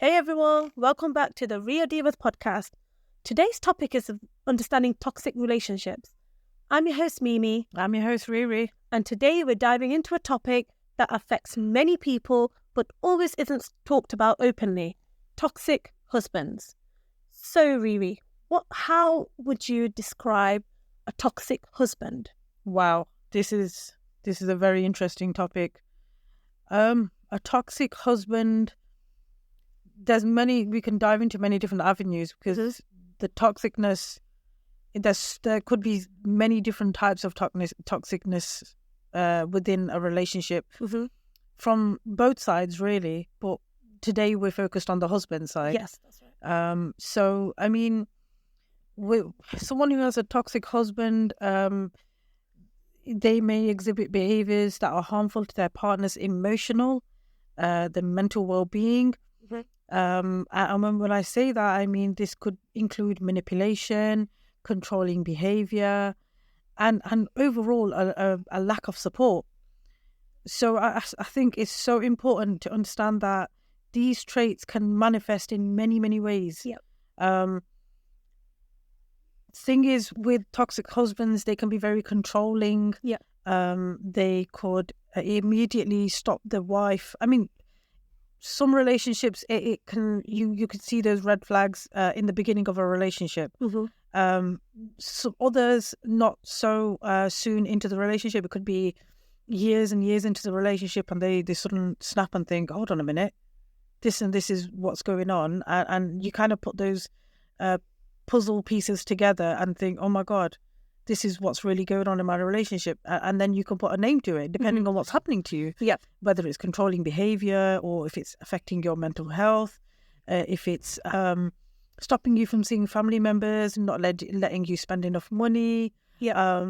Hey everyone, welcome back to the Real Divas podcast. Today's topic is understanding toxic relationships. I'm your host Mimi. I'm your host Riri. And today we're diving into a topic that affects many people but always isn't talked about openly. Toxic husbands. So Riri, how would you describe a toxic husband? Wow, this is a very interesting topic. A toxic husband, we can dive into many different avenues because the toxicness, there could be many different types of toxicness within a relationship from both sides really, but today we're focused on the husband side. Yes, that's right. So I mean, someone who has a toxic husband, they may exhibit behaviors that are harmful to their partner's emotional, the mental well-being. And when I say that, I mean this could include manipulation, controlling behavior, and overall a lack of support. So I think it's so important to understand that these traits can manifest in many, many ways. Yep. Thing is, with toxic husbands, they can be very controlling. Yeah. They could immediately stop the wife. I mean, some relationships, it can you could see those red flags in the beginning of a relationship. Some others not so soon into the relationship. It could be years and years into the relationship, and they suddenly snap and think, hold on a minute, this is what's going on, and you kind of put those puzzle pieces together and think, oh my God, this is what's really going on in my relationship. And then you can put a name to it depending on what's happening to you. Yep. Whether it's controlling behavior or if it's affecting your mental health, if it's stopping you from seeing family members, not letting you spend enough money. Yeah.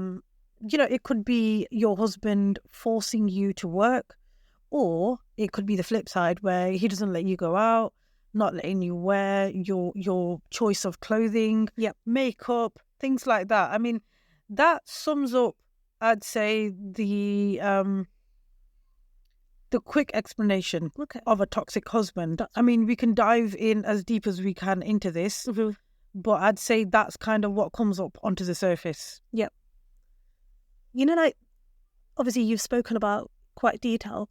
It could be your husband forcing you to work, or it could be the flip side where he doesn't let you go out, not letting you wear your choice of clothing, makeup, things like that. I mean, that sums up, I'd say, the quick explanation of a toxic husband. I mean, we can dive in as deep as we can into this, but I'd say that's kind of what comes up onto the surface. Yep. Obviously you've spoken about quite detail.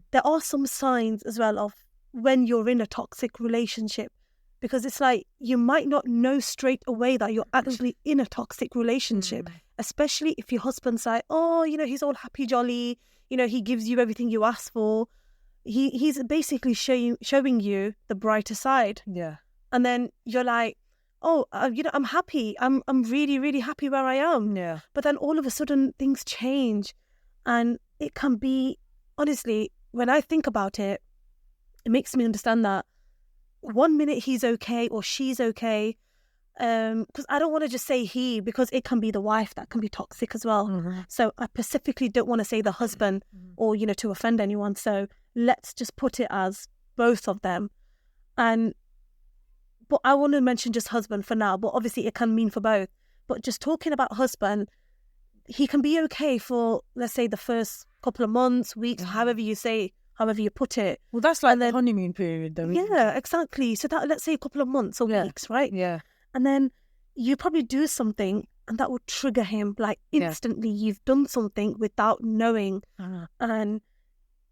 There are some signs as well of when you're in a toxic relationship, because it's like you might not know straight away that you're actually in a toxic relationship, especially if your husband's like, oh, he's all happy jolly, he gives you everything you ask for. He's basically showing you the brighter side. Yeah. And then you're like, oh, I'm happy. I'm really, really happy where I am. Yeah. But then all of a sudden things change, and it can be, honestly, when I think about it, it makes me understand that one minute he's okay or she's okay, because I don't want to just say he, because it can be the wife that can be toxic as well. So I specifically don't want to say the husband or, to offend anyone. So let's just put it as both of them. But I want to mention just husband for now, but obviously it can mean for both. But just talking about husband, he can be okay for, let's say, the first couple of months, weeks, however you put it. Well, that's like the honeymoon period, though. Yeah, exactly. So that, let's say, a couple of months or weeks, right? Yeah. And then you probably do something, and that will trigger him, like instantly. You've done something without knowing, and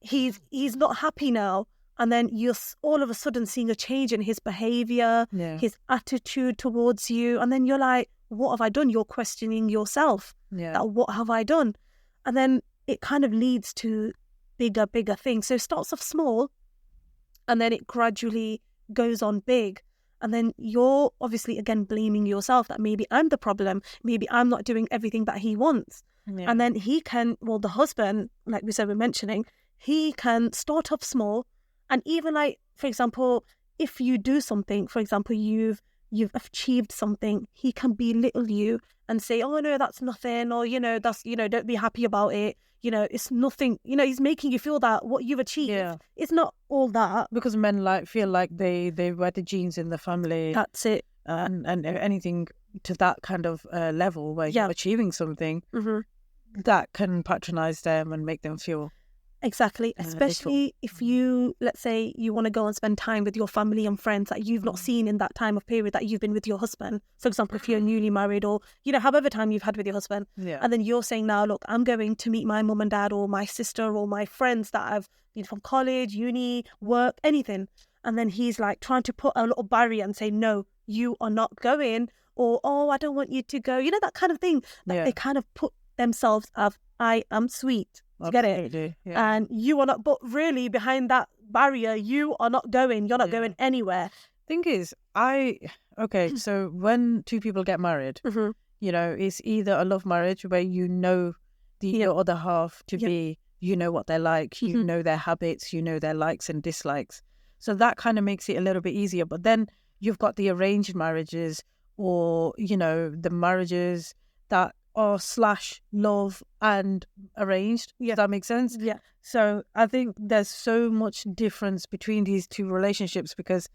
he's not happy now. And then you're all of a sudden seeing a change in his behavior, his attitude towards you, and then you're like, what have I done? You're questioning yourself. What have I done? And then it kind of leads to bigger things. So it starts off small, and then it gradually goes on big. And then you're obviously, again, blaming yourself that maybe I'm the problem. Maybe I'm not doing everything that he wants. And then the husband, like we said, we're mentioning, he can start off small. And even like, for example, if you do something, for example, you've achieved something, he can belittle you and say, oh no, that's nothing, or that's, don't be happy about it, it's nothing. He's making you feel that what you've achieved is not all that, because men feel like they wear the genes in the family. That's it. And anything to that kind of level where you're achieving something that can patronize them and make them feel Exactly. Especially if you, let's say, you want to go and spend time with your family and friends that you've not seen in that time of period that you've been with your husband. For example, if you're newly married or, however time you've had with your husband. Yeah. And then you're saying now, look, I'm going to meet my mum and dad or my sister or my friends that I've been from college, uni, work, anything. And then he's like trying to put a little barrier and say, no, you are not going. Or, oh, I don't want you to go. That kind of thing. They kind of put themselves as, I am sweet. Get it? Yeah. And you are not, but really behind that barrier, you are not going. You're not going anywhere. Thing is, so when two people get married, it's either a love marriage where your other half to be, what they're like, you know their habits, you know their likes and dislikes. So that kind of makes it a little bit easier. But then you've got the arranged marriages or, the marriages that are / love and arranged. Does that make sense? Yeah. So I think there's so much difference between these two relationships because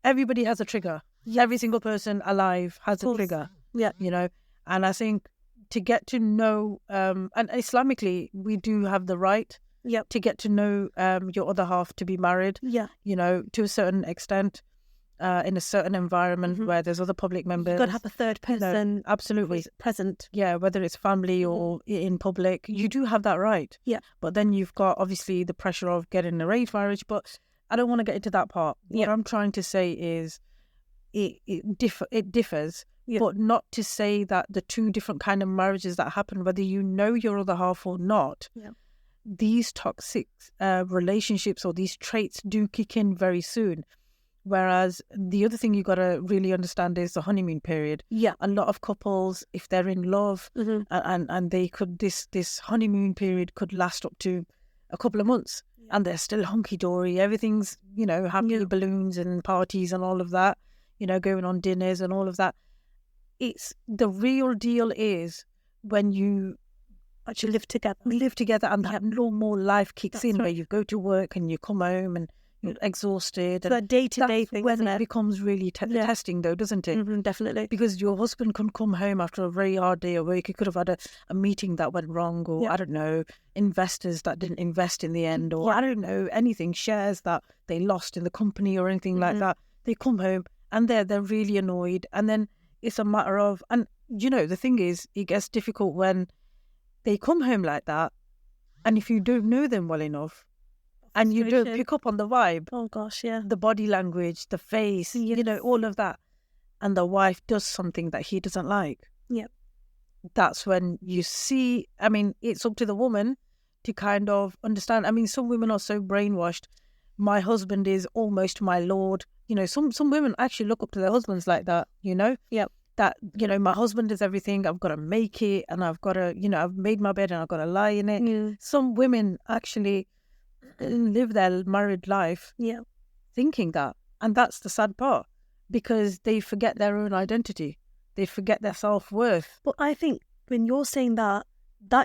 everybody has a trigger. Every single person alive has a trigger. Yeah. And I think to get to know, and Islamically, we do have the right to get to know your other half to be married, to a certain extent. In a certain environment where there's other public members. You've got to have a third person absolutely present. Yeah, whether it's family or in public, you do have that right. Yeah. But then you've got, obviously, the pressure of getting an arranged marriage, but I don't want to get into that part. What I'm trying to say is it differs, but not to say that the two different kind of marriages that happen, whether you know your other half or not, these toxic relationships or these traits do kick in very soon. Whereas the other thing you got to really understand is the honeymoon period. Yeah. A lot of couples, if they're in love and they could, this honeymoon period could last up to a couple of months and they're still hunky-dory. Everything's, happy balloons and parties and all of that, going on dinners and all of that. It's the real deal is when you actually live together and that normal life kicks in where you go to work and you come home and you're exhausted. So that day-to-day thing, when it becomes really testing, though, doesn't it? Definitely. Because your husband can come home after a very hard day of work. He could have had a meeting that went wrong, or I don't know, investors that didn't invest in the end, or I don't know, anything, shares that they lost in the company or anything like that. They come home and they're really annoyed, and then it's a matter of, and the thing is, it gets difficult when they come home like that, and if you don't know them well enough, and you don't pick up on the vibe. Oh gosh, yeah. The body language, the face, all of that. And the wife does something that he doesn't like. Yep. That's when you see, it's up to the woman to kind of understand. Some women are so brainwashed. My husband is almost my lord. Some women actually look up to their husbands like that, Yep. That, my husband is everything. I've got to make it and I've got to, I've made my bed and I've got to lie in it. Yeah. Some women actually live their married life thinking that, and that's the sad part, because they forget their own identity, they forget their self-worth. But I think when you're saying that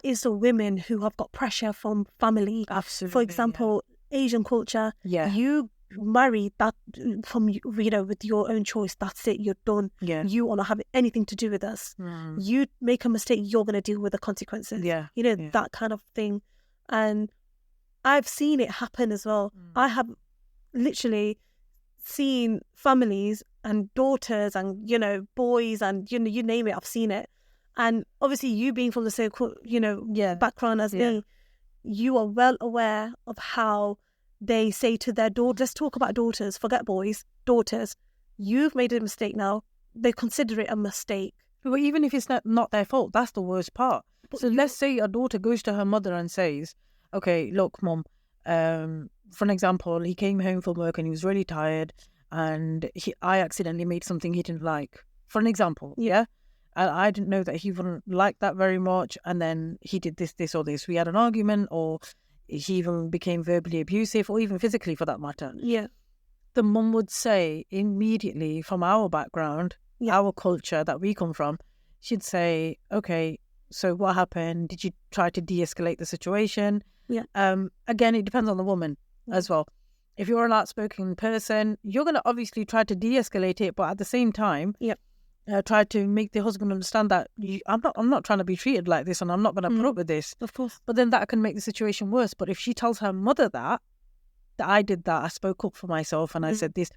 is the women who have got pressure from family. Absolutely. For example, Asian culture, you marry that from with your own choice, that's it, you're done. You are not having anything to do with us. You make a mistake, you're going to deal with the consequences. That kind of thing. And I've seen it happen as well. I have literally seen families and daughters and, boys and, you name it, I've seen it. And obviously you being from the same, background as me, you are well aware of how they say to their daughters, let's talk about daughters, forget boys, daughters, you've made a mistake now. They consider it a mistake. Well, even if it's not their fault, that's the worst part. But so let's say a daughter goes to her mother and says, okay, look, Mum, for an example, he came home from work and he was really tired and I accidentally made something he didn't like. For an example, and I didn't know that he wouldn't like that very much, and then he did this or this. We had an argument, or he even became verbally abusive, or even physically for that matter. The mum would say immediately, from our background, our culture that we come from, she'd say, okay, so what happened? Did you try to de-escalate the situation? Again, it depends on the woman as well. If you're an outspoken person, you're going to obviously try to de-escalate it, but at the same time, tried to make the husband understand that I'm not trying to be treated like this, and I'm not going to put up with this. Of course. But then that can make the situation worse. But if she tells her mother that I did that, I spoke up for myself and I said this,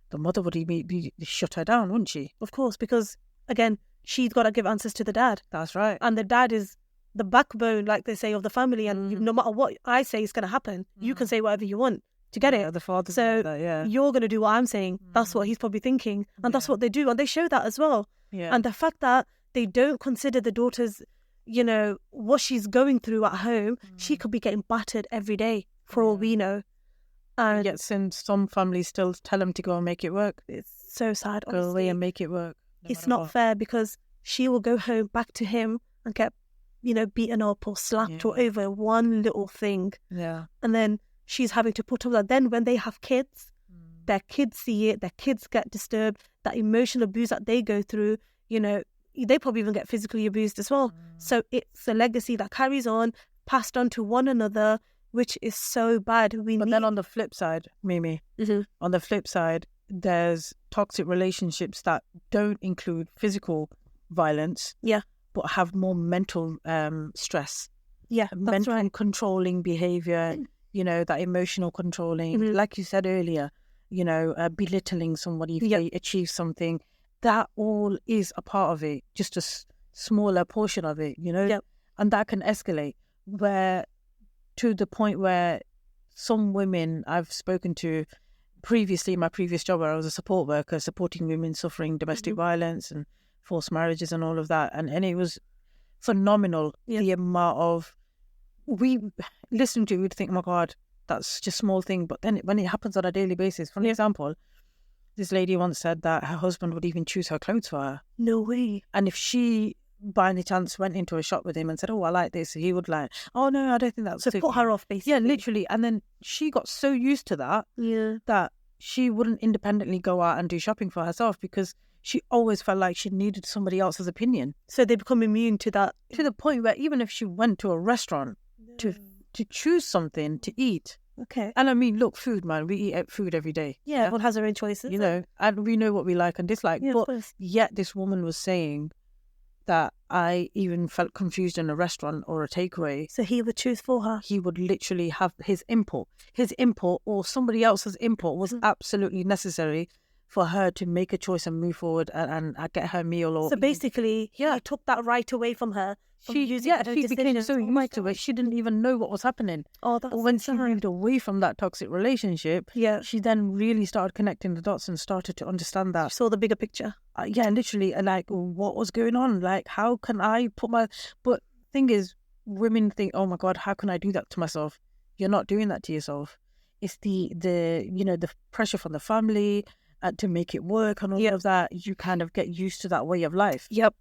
the mother would be shut her down, wouldn't she? Of course, because again, she's got to give answers to the dad. That's right. And the dad is the backbone, like they say, of the family. And no matter what I say is going to happen, you can say whatever you want to get it. The father. So like that, you're going to do what I'm saying. That's what he's probably thinking. And that's what they do. And they show that as well. Yeah. And the fact that they don't consider the daughter's, what she's going through at home, she could be getting battered every day for all we know. And yet some families still tell them to go and make it work. It's so sad. Go away and make it work. It's not fair, because she will go home back to him and get, beaten up or slapped or over one little thing. Yeah. And then she's having to put up that. Then when they have kids, their kids see it, their kids get disturbed, that emotional abuse that they go through, they probably even get physically abused as well. So it's a legacy that carries on, passed on to one another, which is so bad. Then on the flip side, Mimi, on the flip side, there's toxic relationships that don't include physical violence, but have more mental stress. Yeah, that's mental right. Controlling behavior, that emotional controlling, like you said earlier, belittling somebody if they achieve something. That all is a part of it, just a smaller portion of it, and that can escalate to the point where some women I've spoken to previously in my previous job, where I was a support worker supporting women suffering domestic violence and forced marriages and all of that, and it was phenomenal, the amount of we listened to, we'd think, oh my God, that's just a small thing, but then when it happens on a daily basis. For example, this lady once said that her husband would even choose her clothes for her. No way. And if she by any chance went into a shop with him and said, oh, I like this, he would like, oh no, I don't think that's so put her off, basically. Yeah, literally. And then she got so used to that that she wouldn't independently go out and do shopping for herself, because she always felt like she needed somebody else's opinion. So they become immune to that, to the point where even if she went to a restaurant to choose something to eat, and I mean, look, food, man, we eat food every day. Everyone has their own choices, and we know what we like and dislike. But yet this woman was saying that I even felt confused in a restaurant or a takeaway. So he would choose for her. He would literally have his input or somebody else's input was absolutely necessary for her to make a choice and move forward and get her meal. Or so basically, he took that right away from her. She became so used to it, she didn't even know what was happening. Oh, that's when she moved away from that toxic relationship, she then really started connecting the dots and started to understand that. She saw the bigger picture. Literally, and like, what was going on? Like, how can I put my... But thing is, women think, oh my God, how can I do that to myself? You're not doing that to yourself. It's the pressure from the family to make it work and all of that. You kind of get used to that way of life. Yep.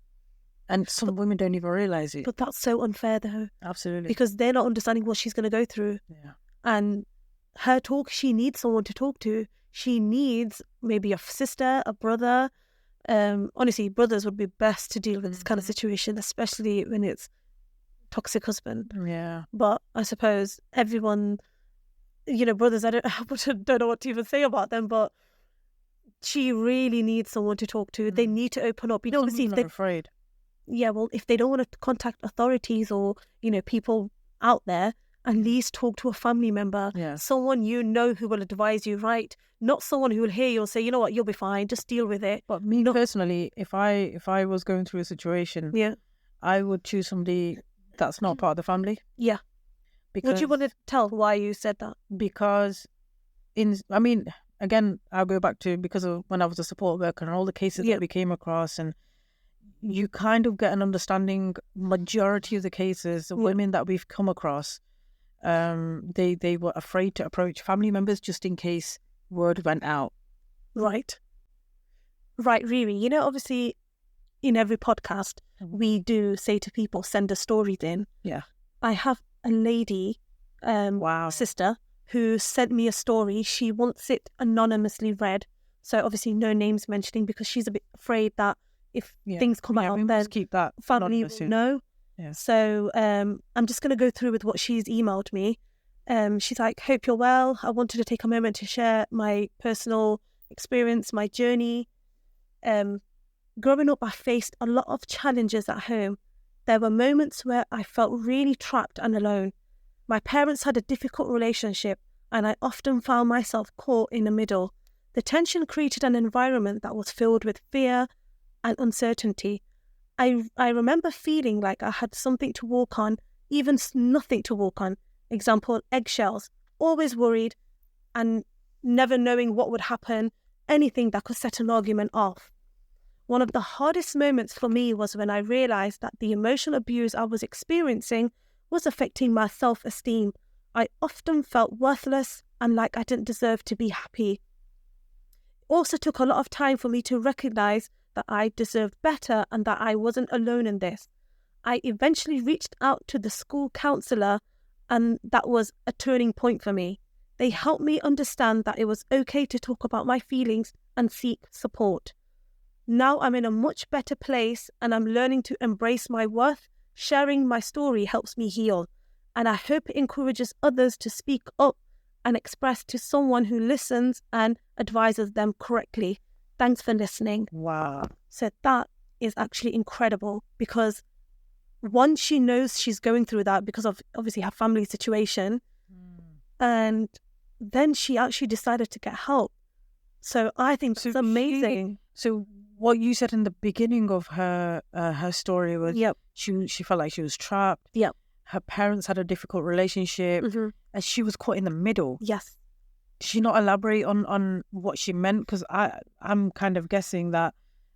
And some women don't even realise it. But that's so unfair, though. Absolutely. Because they're not understanding what she's going to go through. Yeah. And she needs someone to talk to. She needs maybe a sister, a brother. Honestly, brothers would be best to deal with this kind of situation, especially when it's toxic husband. Yeah. But I suppose everyone, brothers, I don't know what to even say about them, but she really needs someone to talk to. They need to open up. Obviously, if they're afraid. Yeah, well, if they don't want to contact authorities or, people out there, at least talk to a family member. Yeah. Someone who will advise you right. Not someone who will hear you and say, you know what, you'll be fine, just deal with it. But me personally, if I was going through a situation, I would choose somebody that's not part of the family. Yeah. Because, would you want to tell why you said that? Because, again, I'll go back to because of when I was a support worker and all the cases that we came across, and you kind of get an understanding, majority of the cases, the women that we've come across, they were afraid to approach family members just in case word went out. Right, Riri. Obviously, in every podcast, we do say to people, send us stories in. Yeah. I have a lady, sister, who sent me a story. She wants it anonymously read. So obviously no names mentioning, because she's a bit afraid that if things come out, then keep that family will know. Yeah. So I'm just going to go through with what she's emailed me. She's like, hope you're well. I wanted to take a moment to share my personal experience, my journey. Growing up, I faced a lot of challenges at home. There were moments where I felt really trapped and alone. My parents had a difficult relationship, and I often found myself caught in the middle. The tension created an environment that was filled with fear and uncertainty. I remember feeling like I had something to walk on, even nothing to walk on. Example, eggshells, always worried and never knowing what would happen, anything that could set an argument off. One of the hardest moments for me was when I realised that the emotional abuse I was experiencing was affecting my self-esteem. I often felt worthless and like I didn't deserve to be happy. It also took a lot of time for me to recognise that I deserved better and that I wasn't alone in this. I eventually reached out to the school counsellor, and that was a turning point for me. They helped me understand that it was okay to talk about my feelings and seek support. Now I'm in a much better place and I'm learning to embrace my worth. Sharing my story helps me heal, and I hope it encourages others to speak up and express to someone who listens and advises them correctly. Thanks for listening. Wow. So that is actually incredible, because once she knows she's going through that because of obviously her family situation, and then she actually decided to get help. So I think that's amazing. So what you said in the beginning of her story was, she felt like she was trapped. Yep. Her parents had a difficult relationship, and she was caught in the middle. Yes. Did she not elaborate on what she meant? Because I'm kind of guessing that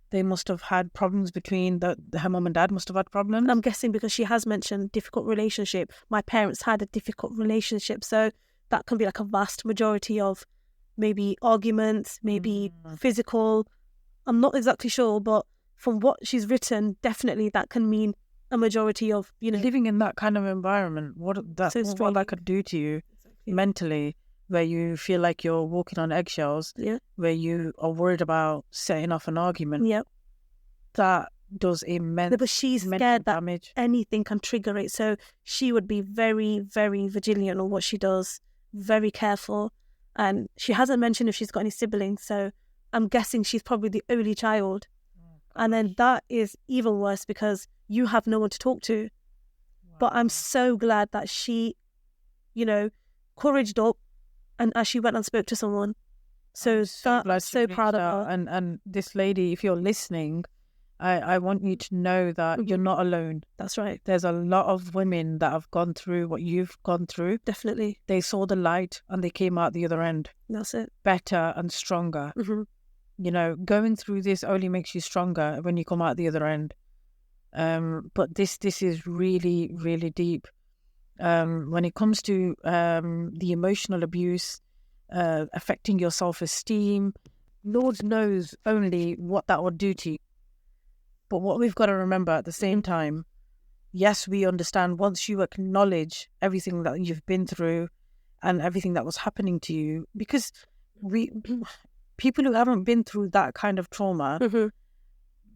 they must have had problems between her mum and dad must have had problems. I'm guessing because she has mentioned difficult relationship. My parents had a difficult relationship, so that can be like a vast majority of maybe arguments, maybe physical. I'm not exactly sure, but from what she's written, definitely that can mean a majority of, living in that kind of environment. What that could do to you mentally, where you feel like you're walking on eggshells, where you are worried about setting off an argument. Yep. That does immense but she's scared damage. That anything can trigger it. So she would be very, very vigilant on what she does, very careful. And she hasn't mentioned if she's got any siblings, so I'm guessing she's probably the only child. And then that is even worse because you have no one to talk to. Wow. But I'm so glad that she, couraged up, and as she went and spoke to someone. So I'm so proud of her. And this lady, if you're listening, I want you to know that you're not alone. That's right. There's a lot of women that have gone through what you've gone through. Definitely. They saw the light and they came out the other end. That's it. Better and stronger. Going through this only makes you stronger when you come out the other end. But this is really, really deep. When it comes to the emotional abuse affecting your self-esteem, Lord knows only what that would do to you. But what we've got to remember at the same time, yes, we understand once you acknowledge everything that you've been through and everything that was happening to you, because people who haven't been through that kind of trauma,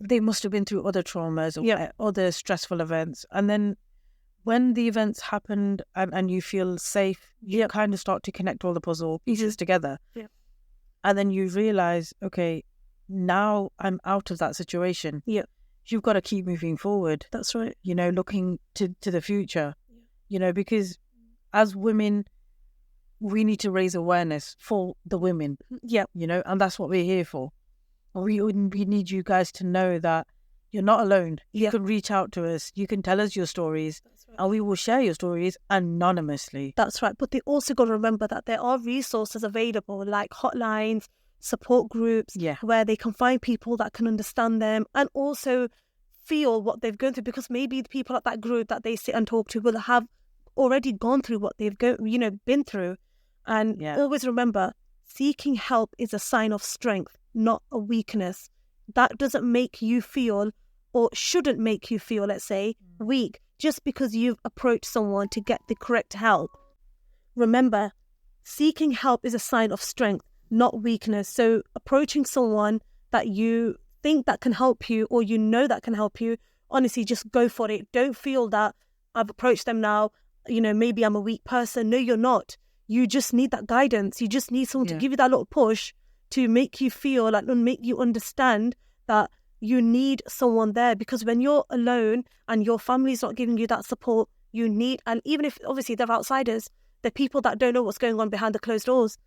they must have been through other traumas or other stressful events. And then when the events happened and you feel safe, you kind of start to connect all the puzzle pieces together. And then you realize, okay, now I'm out of that situation. You've got to keep moving forward. That's right. Looking to the future, because as women, we need to raise awareness for the women. And that's what we're here for. We need you guys to know that you're not alone. You can reach out to us. You can tell us your stories, and we will share your stories anonymously. That's right. But they also got to remember that there are resources available, like hotlines, support groups, where they can find people that can understand them and also feel what they've gone through, because maybe the people at that group that they sit and talk to will have already gone through what they've been through. And always remember, seeking help is a sign of strength, not a weakness. That doesn't make you feel, or shouldn't make you feel, let's say, weak just because you've approached someone to get the correct help. Remember, seeking help is a sign of strength, not weakness. So approaching someone that you think that can help you, or that can help you, honestly, just go for it. Don't feel that I've approached them now, maybe I'm a weak person. No, you're not. You just need that guidance. You just need someone to give you that little push to make you feel like, and make you understand that you need someone there, because when you're alone and your family's not giving you that support, you need, and even if obviously they're outsiders, they're people that don't know what's going on behind the closed doors.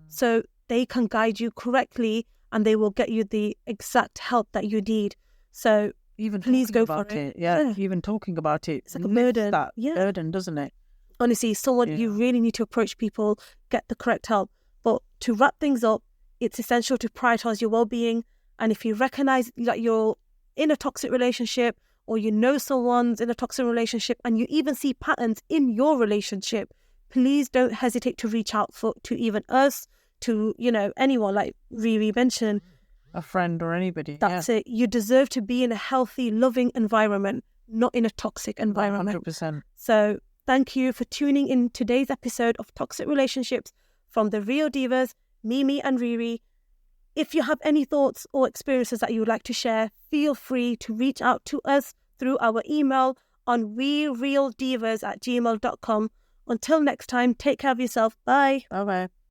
So they can guide you correctly and they will get you the exact help that you need. So even please go about for it. Yeah, even talking about it, it's like a burden. That burden, doesn't it? Honestly, you really need to approach people, get the correct help. But to wrap things up, it's essential to prioritize your well-being. And if you recognize that you're in a toxic relationship, or you know someone's in a toxic relationship, and you even see patterns in your relationship, please don't hesitate to reach out to even us, to, anyone, like Riri mentioned. A friend or anybody. That's it. You deserve to be in a healthy, loving environment, not in a toxic environment. 100%. So thank you for tuning in today's episode of Toxic Relationships from the Real Divas, Mimi and Riri. If you have any thoughts or experiences that you would like to share, feel free to reach out to us through our email on werealdivas@gmail.com. Until next time, take care of yourself. Bye. Bye-bye.